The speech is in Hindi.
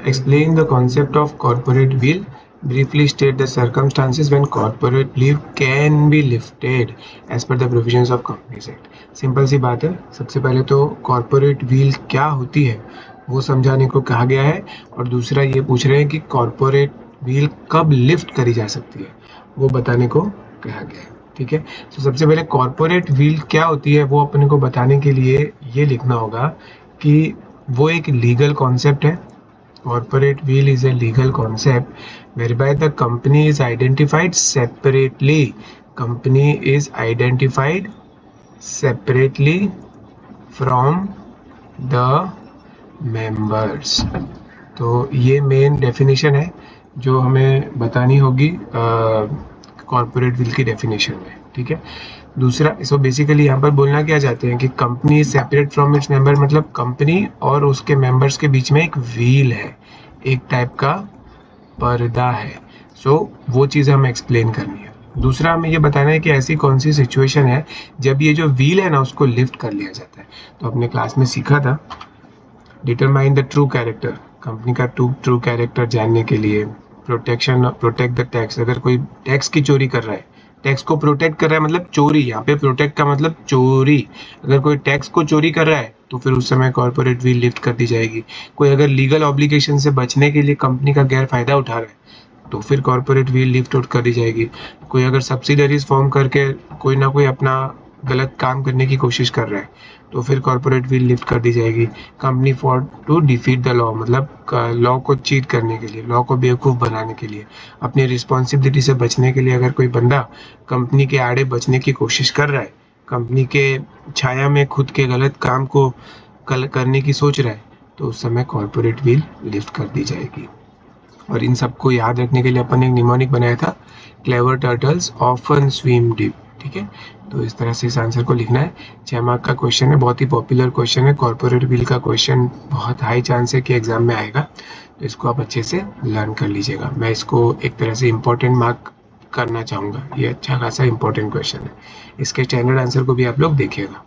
explain the concept of corporate will. Briefly state the circumstances when corporate leave can be lifted as per the provisions of Companies Act. Simple सी बात है, सबसे पहले तो कॉर्पोरेट व्हील क्या होती है वो समझाने को कहा गया है, और दूसरा ये पूछ रहे हैं कि कॉर्पोरेट व्हील कब लिफ्ट करी जा सकती है वो बताने को कहा गया है। ठीक है, तो सबसे पहले कॉर्पोरेट व्हील क्या होती है वो अपने को बताने के लिए ये लिखना होगा कि वो एक लीगल कॉन्सेप्ट है। Corporate wheel is a legal concept whereby the company is identified separately. Company is identified separately from the members. तो ये मेन डेफिनेशन है जो हमें बतानी होगी कॉर्पोरेट व्हील की डेफिनेशन में। ठीक है, दूसरा सो बेसिकली यहाँ पर बोलना क्या चाहते हैं कि company is separate from its member, मतलब कंपनी और उसके मेंबर्स के बीच में एक व्हील है, एक टाइप का पर्दा है। सो वो चीज़ हमें एक्सप्लेन करनी है। दूसरा हमें ये बताना है कि ऐसी कौन सी सिचुएशन है जब ये जो व्हील है ना उसको लिफ्ट कर लिया जाता है। तो अपने क्लास में सीखा था determine the true character, company का ट्रू कैरेक्टर जानने के लिए प्रोटेक्ट द टैक्स। अगर कोई टैक्स की चोरी कर रहा है, टैक्स को प्रोटेक्ट कर रहा है मतलब चोरी, यहाँ पे प्रोटेक्ट का मतलब चोरी। अगर कोई टैक्स को चोरी कर रहा है तो फिर उस समय कॉर्पोरेट व्हील लिफ्ट कर दी जाएगी। कोई अगर लीगल ऑब्लिगेशन से बचने के लिए कंपनी का गैर फायदा उठा रहा है तो फिर कॉर्पोरेट व्हील लिफ्ट आउट कर दी जाएगी। कोई अगर सब्सिडरीज फॉर्म करके कोई ना कोई अपना गलत काम करने की कोशिश कर रहा है तो फिर कॉर्पोरेट व्हील लिफ्ट कर दी जाएगी। Company for to defeat the law, मतलब लॉ को चीट करने के लिए, लॉ को बेवकूफ़ बनाने के लिए, अपनी रिस्पॉन्सिबिलिटी से बचने के लिए अगर कोई बंदा कंपनी के आड़े बचने की कोशिश कर रहा है, कंपनी के छाया में खुद के गलत काम को करने की सोच रहा है, तो उस समय कॉर्पोरेट व्हील लिफ्ट कर दी जाएगी। और इन सबको याद रखने के लिए अपन ने एक निमोनिक बनाया था, clever turtles often swim deep. ठीक है, तो इस तरह से इस आंसर को लिखना है। 6 मार्क का क्वेश्चन है, बहुत ही पॉपुलर क्वेश्चन है। कॉर्पोरेट व्हील का क्वेश्चन बहुत हाई चांस है कि एग्जाम में आएगा, तो इसको आप अच्छे से लर्न कर लीजिएगा। मैं इसको एक तरह से इम्पोर्टेंट मार्क करना चाहूँगा, ये अच्छा खासा इम्पोर्टेंट क्वेश्चन है। इसके स्टैंडर्ड आंसर को भी आप लोग देखिएगा।